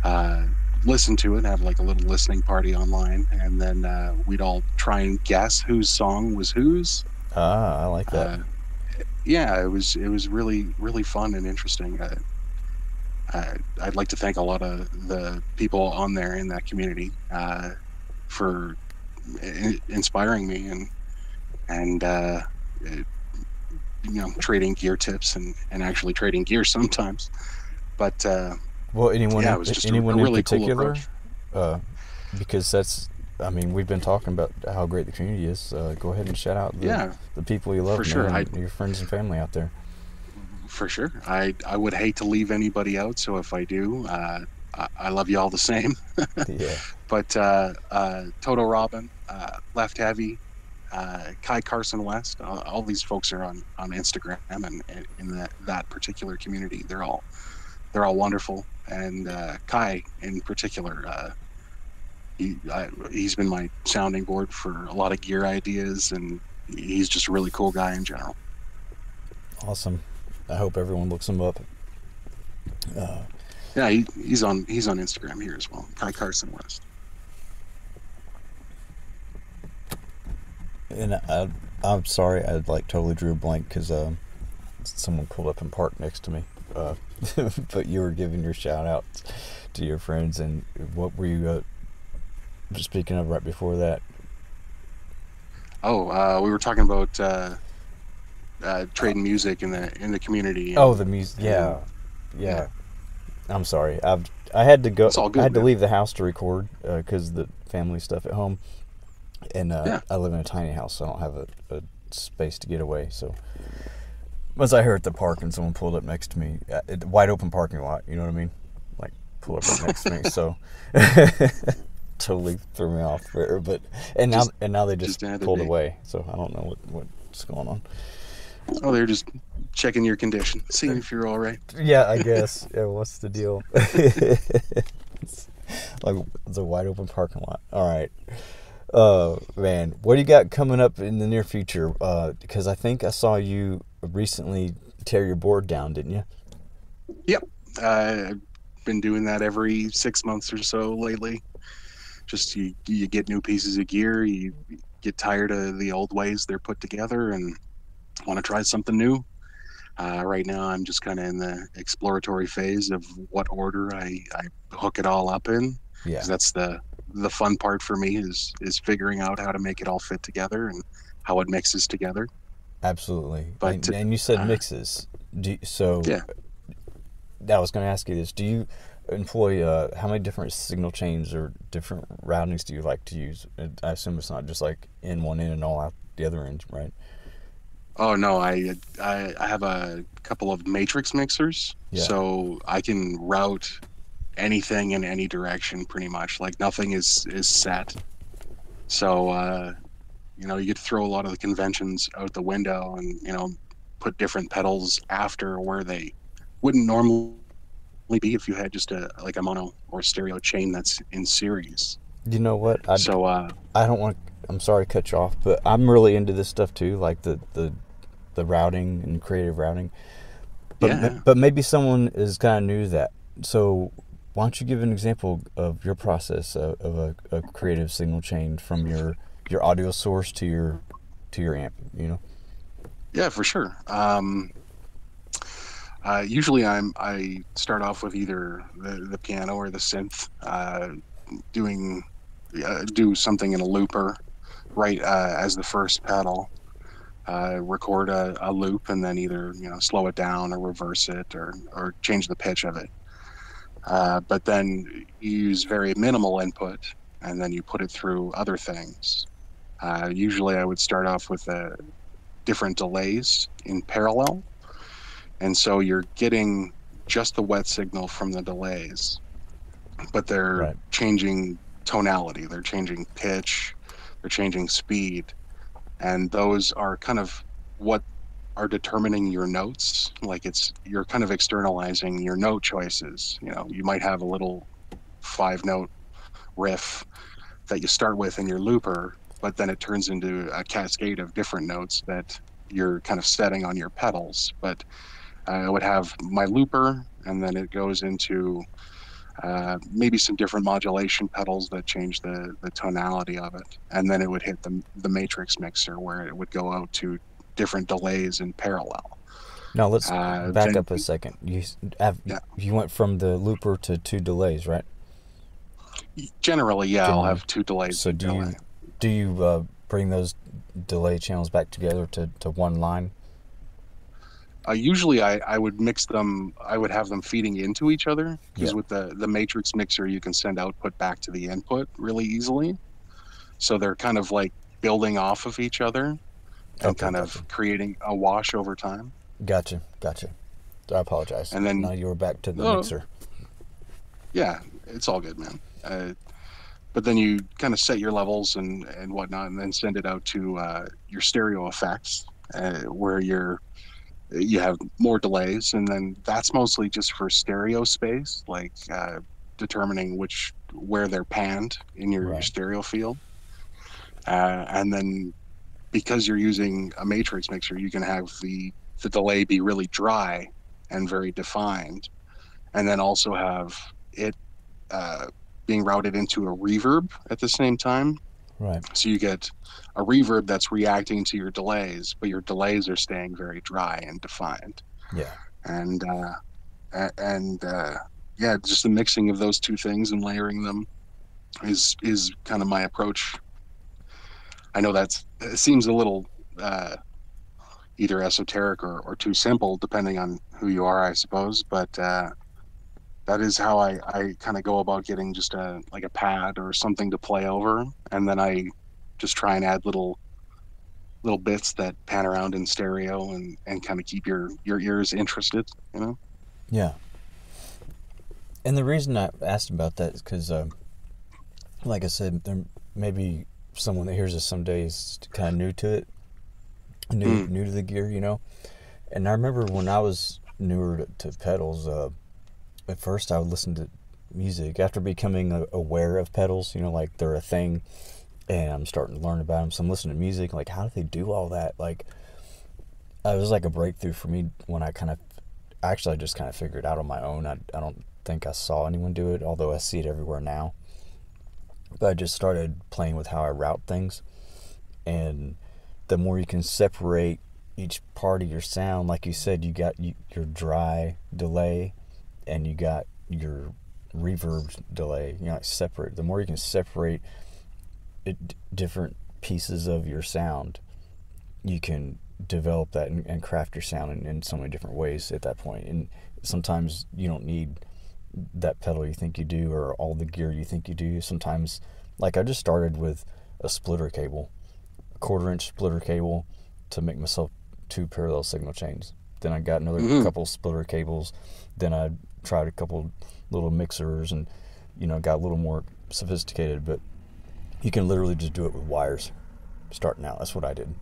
uh, listen to it, have like a little listening party online, and then we'd all try and guess whose song was whose. Ah, I like that. Uh, yeah, it was really fun and interesting. I'd like to thank a lot of the people on there in that community for inspiring me and trading gear tips and actually trading gear sometimes. But Well, anyone yeah, it was just a anyone in really cool particular? approach. Uh, because that's, I mean, we've been talking about how great the community is. Go ahead and shout out Yeah, the people you for love, man, sure. I and your friends and family out there. For sure. I would hate to leave anybody out, so if I do, I love you all the same. Yeah, But Toto Robin, Left Heavy, Kai Carson West, all these folks are on Instagram and in that particular community. They're all wonderful, and Kai in particular, he's been my sounding board for a lot of gear ideas, and he's just a really cool guy in general. awesome. I hope everyone looks them up. Uh, Yeah, he's on Instagram here as well, Kai Carson West. and I'm sorry, I like totally drew a blank because someone pulled up and parked next to me. Uh, but you were giving your shout outs to your friends, and what were you speaking of right before that? Oh, we were talking about trading music in the community, Oh, the music. and Yeah, yeah, yeah. I'm sorry. I had to go. it's all I good, had to man. leave the house to record because of the family stuff at home, and Yeah, I live in a tiny house, so I don't have a space to get away. So once I heard the park and someone pulled up next to me, wide open parking lot. You know what I mean? Like pull up right next to me. So totally threw me off there. But just and now they just just had to pulled be. away. So I don't know what's going on. Oh, they're just checking your condition, seeing if you're all right. Yeah, I guess. Yeah, what's the deal? It's like it's a wide open parking lot. All right. Man, what do you got coming up in the near future? Because I think I saw you recently tear your board down, didn't you? Yep, I've been doing that every 6 months or so lately. Just you get new pieces of gear, you get tired of the old ways they're put together, and want to try something new. Right now, I'm just kind of in the exploratory phase of what order I hook it all up in, because Yeah, that's the fun part for me is figuring out how to make it all fit together and how it mixes together. absolutely. But And you said uh, mixes. So yeah, I was going to ask you this. Do you employ how many different signal chains or different routings do you like to use? I assume it's not just like in one end and all out the other end, right? oh no, I have a couple of matrix mixers, Yeah, so I can route anything in any direction pretty much. Like nothing is set. So you get to throw a lot of the conventions out the window and put different pedals after where they wouldn't normally be if you had just a like a mono or stereo chain that's in series. you know what? So I don't want. I'm sorry to cut you off, but I'm really into this stuff too, like the routing and creative routing. yeah, But maybe someone is kind of new to that. So why don't you give an example of your process of a creative signal chain from your audio source to your amp, you know? Yeah, for sure. Usually I start off with either the piano or the synth, doing do something in a looper right as the first pedal. Record a loop and then either slow it down or reverse it or change the pitch of it. But then you use very minimal input and then you put it through other things. Usually I would start off with different delays in parallel. And so you're getting just the wet signal from the delays, but they're Right. changing tonality, they're changing pitch, they're changing speed. And those are kind of what are determining your notes. Like you're kind of externalizing your note choices. You might have a little 5 note riff that you start with in your looper, but then it turns into a cascade of different notes that you're kind of setting on your pedals. But I would have my looper, and then it goes into maybe some different modulation pedals that change the tonality of it, and then it would hit the matrix mixer where it would go out to different delays in parallel. Now let's back Then up a second. Have yeah, you went from the looper to two delays, right? generally, yeah, I'll Generally. have 2 delays So in delay. do you bring those delay channels back together to one line? Usually, I would mix them. I would have them feeding into each other Yeah. because with the matrix mixer, you can send output back to the input really easily. So they're kind of like building off of each other and Okay, kind gotcha. of creating a wash over time. Gotcha. I apologize. And Now then, you were back to the oh, mixer. yeah, it's all good, man. But then you kind of set your levels and whatnot, and then send it out to your stereo effects, where you have more delays, and then that's mostly just for stereo space, like determining where they're panned in your Right. stereo field. And then because you're using a matrix mixer, you can have the delay be really dry and very defined, and then also have it uh, being routed into a reverb at the same time. Right. So you get a reverb that's reacting to your delays, but your delays are staying very dry and defined. Yeah. And and yeah, just the mixing of those two things and layering them is kind of my approach. I know it seems a little either esoteric or too simple, depending on who you are, I suppose. But that is how I kind of go about getting just like a pad or something to play over, and then I just try and add little bits that pan around in stereo and kind of keep your ears interested, you know. Yeah. And the reason I asked about that is because, like I said, there may be someone that hears this someday is kind of new to it, Mm, new to the gear, you know. And I remember when I was newer to pedals, at first I would listen to music after becoming aware of pedals, you know, like they're a thing, and I'm starting to learn about them. So I'm listening to music, like how do they do all that? Like it was like a breakthrough for me when I just kind of figured it out on my own. I don't think I saw anyone do it, although I see it everywhere now. But I just started playing with how I route things, and the more you can separate each part of your sound, like you said, you got your dry delay, and you got your reverb delay. You know, like separate. The more you can separate different pieces of your sound, you can develop that and craft your sound in so many different ways at that point. And sometimes you don't need that pedal you think you do or all the gear you think you do. Sometimes, like I just started with a splitter cable, a 1/4 inch splitter cable to make myself 2 parallel signal chains. Then I got another hmm couple splitter cables. Then I tried a couple little mixers and, you know, got a little more sophisticated. But you can literally just do it with wires starting out. That's what I did.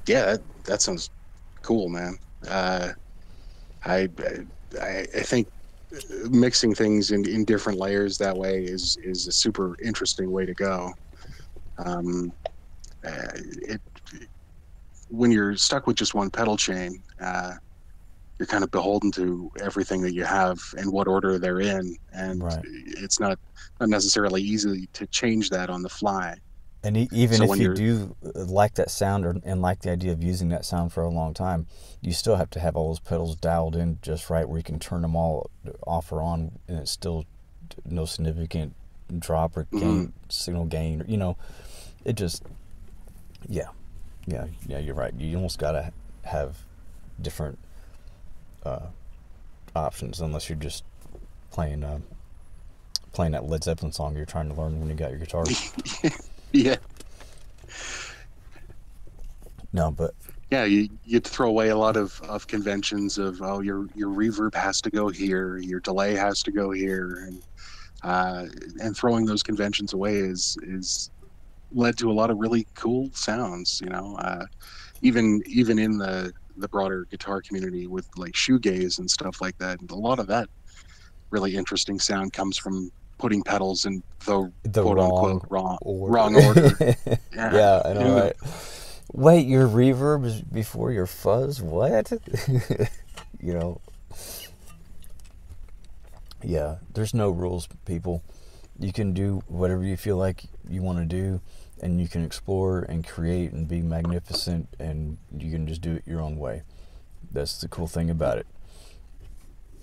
Yeah, that sounds cool, man. Uh, I I think mixing things in different layers that way is a super interesting way to go. Um, it When you're stuck with just one pedal chain, you're kind of beholden to everything that you have and what order they're in, and Right. it's not necessarily easy to change that on the fly. And even So if when you you're do like that sound and like the idea of using that sound for a long time, you still have to have all those pedals dialed in just right where you can turn them all off or on, and it's still no significant drop or mhm. gain, signal gain. It just, yeah, yeah. You're right. You almost gotta have different uh, options unless you're just playing playing that Led Zeppelin song you're trying to learn when you got your guitar. Yeah, No, but yeah, you throw away a lot of conventions of, oh, your reverb has to go here, your delay has to go here, uh, and throwing those conventions away is led to a lot of really cool sounds. Even in the broader guitar community with like shoegaze and stuff like that, and a lot of that really interesting sound comes from putting pedals in the the quote unquote wrong order. wrong order. Yeah, Yeah, I know, right? Wait, your reverb is before your fuzz? What? you know, yeah, there's no rules, people. You can do whatever you feel like you want to do, and you can explore and create and be magnificent, and you can just do it your own way. That's the cool thing about it.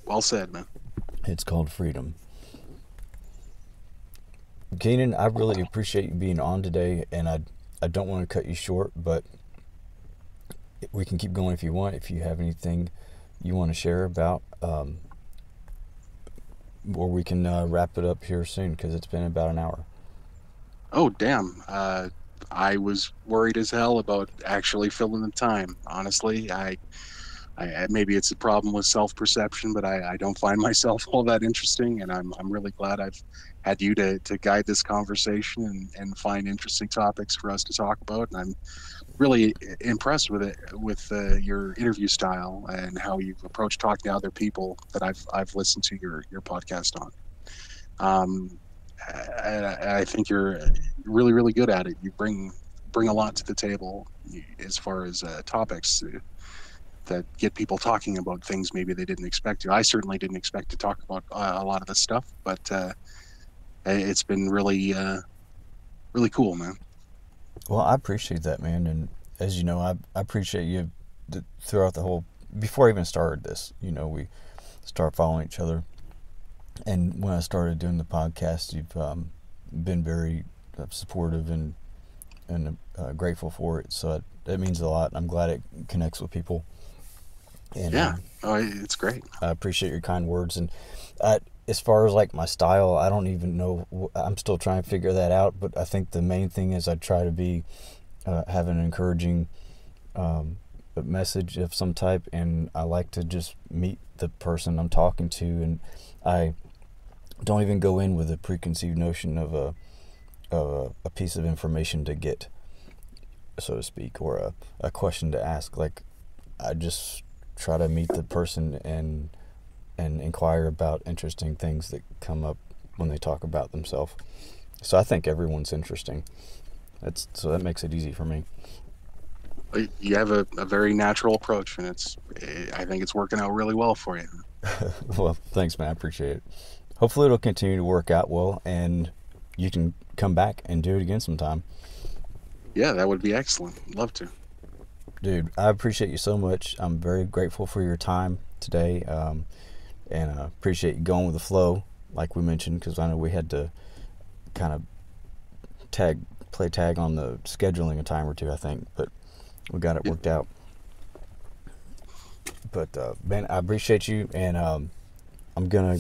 well said, man. It's called freedom. Keenan, I really appreciate you being on today, and I don't want to cut you short, but we can keep going if you want. If you have anything you want to share about, or we can wrap it up here soon because it's been about an hour. Oh, damn. I was worried as hell about actually filling the time. Honestly, maybe it's a problem with self-perception, but I don't find myself all that interesting, and I'm really glad I've had you to guide this conversation and find interesting topics for us to talk about. And I'm really impressed with your interview style and how you've approached talking to other people that I've listened to your podcast on. Um, I think you're really, really good at it. You bring a lot to the table as far as topics that get people talking about things maybe they didn't expect to. I certainly didn't expect to talk about a lot of this stuff, but it's been really, really cool, man. Well, I appreciate that, man. And as you know, I appreciate you throughout the whole, before I even started this, we start following each other. And when I started doing the podcast, you've been very supportive and grateful for it. So that means a lot. I'm glad it connects with people. And Yeah, oh, it's great. I appreciate your kind words. And as far as like my style, I don't even know. I'm still trying to figure that out. But I think the main thing is I try to be have an encouraging message of some type, and I like to just meet the person I'm talking to, and I don't even go in with a preconceived notion of a piece of information to get, so to speak, or a question to ask. Like, I just try to meet the person and inquire about interesting things that come up when they talk about themselves. So I think everyone's interesting. So that makes it easy for me. You have a very natural approach, and I think it's working out really well for you. Well, thanks, man. I appreciate it. Hopefully it'll continue to work out well, and you can come back and do it again sometime. Yeah, that would be excellent. Love to. Dude, I appreciate you so much. I'm very grateful for your time today, and I appreciate you going with the flow, like we mentioned, because I know we had to kind of play tag on the scheduling a time or two, I think, but we got it worked out. But man, I appreciate you, and I'm gonna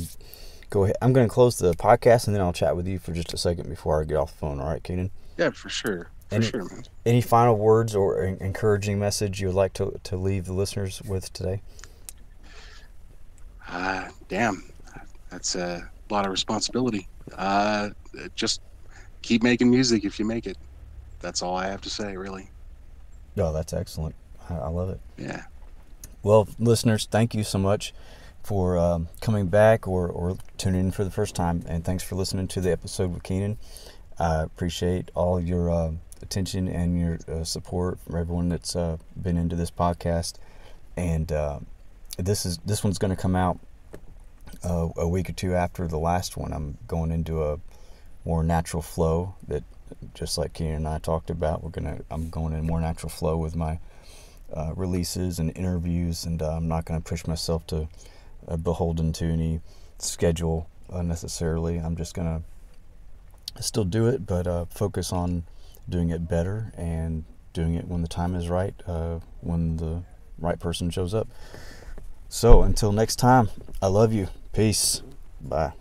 go ahead. I'm gonna close the podcast, and then I'll chat with you for just a second before I get off the phone. All right, Keenan? Yeah, for sure. For Any sure, man. any final words or encouraging message you would like to leave the listeners with today? Damn, that's a lot of responsibility. Just keep making music if you make it. That's all I have to say, really. Oh, that's excellent. I love it. Yeah. Well, listeners, thank you so much for coming back or tuning in for the first time, and thanks for listening to the episode with Keenan. I appreciate all your attention and your support from everyone that's been into this podcast, and this one's going to come out a week or two after the last one. I'm going into a more natural flow, that just like Keenan and I talked about. I'm going in more natural flow with my releases and interviews, and I'm not going to push myself to beholden to any schedule necessarily. I'm just going to still do it, but focus on doing it better and doing it when the time is right, when the right person shows up. So until next time, I love you. Peace. Bye.